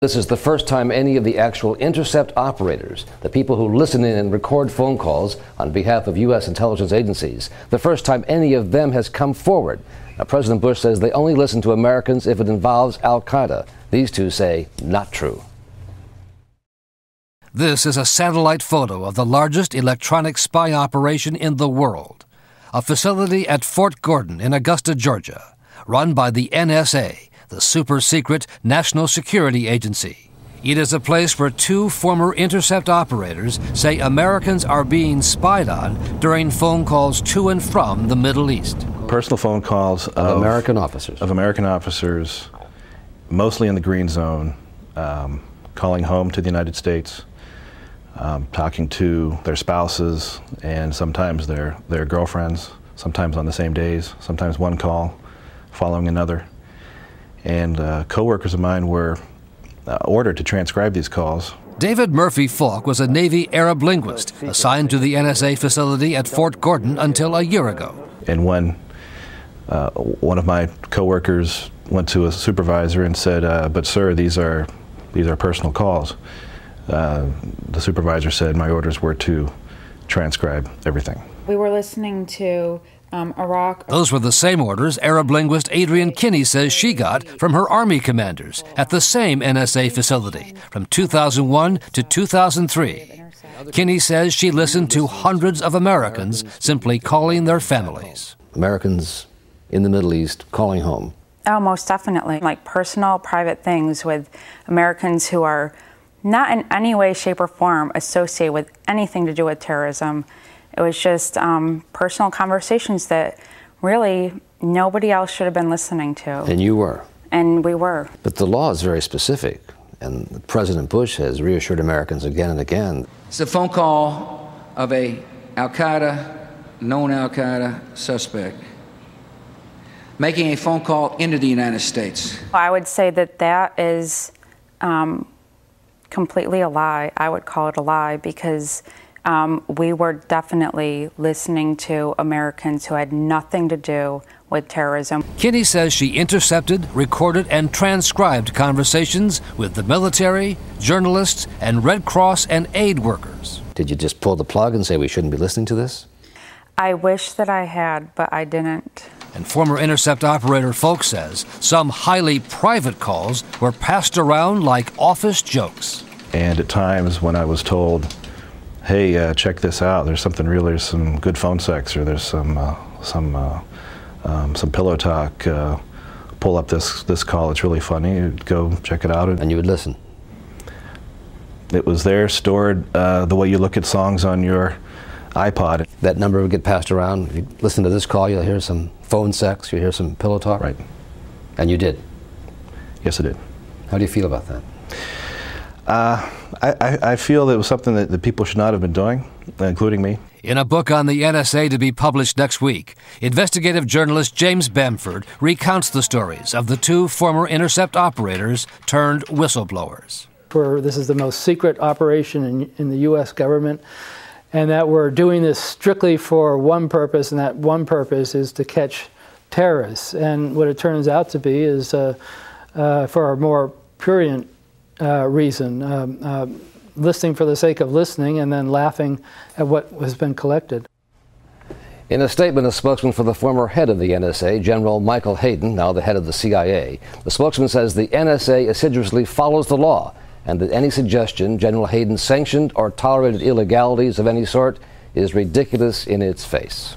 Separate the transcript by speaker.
Speaker 1: This is the first time any of the actual intercept operators, the people who listen in and record phone calls on behalf of U.S. intelligence agencies, the first time any of them has come forward. Now, President Bush says they only listen to Americans if it involves al-Qaeda. These two say not true.
Speaker 2: This is a satellite photo of the largest electronic spy operation in the world, a facility at Fort Gordon in Augusta, Georgia, run by the NSA, the super-secret National Security Agency. It is a place where two former intercept operators say Americans are being spied on during phone calls to and from the Middle East.
Speaker 3: Personal phone calls of
Speaker 1: American officers.
Speaker 3: Of American officers, mostly in the green zone, calling home to the United States, talking to their spouses and sometimes their girlfriends, sometimes on the same days, sometimes one call following another. And co-workers of mine were ordered to transcribe these calls.
Speaker 2: David Murfee Faulk was a Navy Arab linguist assigned to the NSA facility at Fort Gordon until a year ago.
Speaker 3: And when one of my co-workers went to a supervisor and said, "But sir, these are personal calls," the supervisor said my orders were to transcribe everything.
Speaker 4: We were listening to Iraq.
Speaker 2: Those were the same orders Arab linguist Adrienne Kinne says she got from her Army commanders at the same NSA facility from 2001 to 2003. Kinne says she listened to hundreds of Americans simply calling their families.
Speaker 1: Americans in the Middle East calling home.
Speaker 4: Oh, most definitely. Like personal, private things with Americans who are not in any way, shape, or form associated with anything to do with terrorism. It was just personal conversations that really nobody else should have been listening to.
Speaker 1: And you were.
Speaker 4: And we were.
Speaker 1: But the law is very specific, and President Bush has reassured Americans again and again.
Speaker 5: It's a phone call of a known Al-Qaeda suspect making a phone call into the United States.
Speaker 4: I would say that that is completely a lie. I would call it a lie because we were definitely listening to Americans who had nothing to do with terrorism.
Speaker 2: Kinne says she intercepted, recorded, and transcribed conversations with the military, journalists, and Red Cross and aid workers.
Speaker 1: Did you just pull the plug and say we shouldn't be listening to this?
Speaker 4: I wish that I had, but I didn't.
Speaker 2: And former intercept operator Faulk says some highly private calls were passed around like office jokes.
Speaker 3: And at times when I was told, "Hey, check this out. There's something real. There's some good phone sex, or there's some pillow talk. Pull up this call. It's really funny. You'd go check it out."
Speaker 1: And you would listen.
Speaker 3: It was there, stored the way you look at songs on your iPod.
Speaker 1: That number would get passed around. If you listen to this call, you'll hear some phone sex. You'll hear some pillow talk.
Speaker 3: Right.
Speaker 1: And you did.
Speaker 3: Yes, I did.
Speaker 1: How do you feel about that?
Speaker 3: I feel that it was something that people should not have been doing, including me.
Speaker 2: In a book on the NSA to be published next week, investigative journalist James Bamford recounts the stories of the two former intercept operators turned whistleblowers.
Speaker 6: This is the most secret operation in the U.S. government, and that we're doing this strictly for one purpose, and that one purpose is to catch terrorists. And what it turns out to be is for a more prurient reason, listening for the sake of listening and then laughing at what has been collected.
Speaker 1: In a statement, a spokesman for the former head of the NSA, General Michael Hayden, now the head of the CIA, the spokesman says the NSA assiduously follows the law and that any suggestion General Hayden sanctioned or tolerated illegalities of any sort is ridiculous in its face.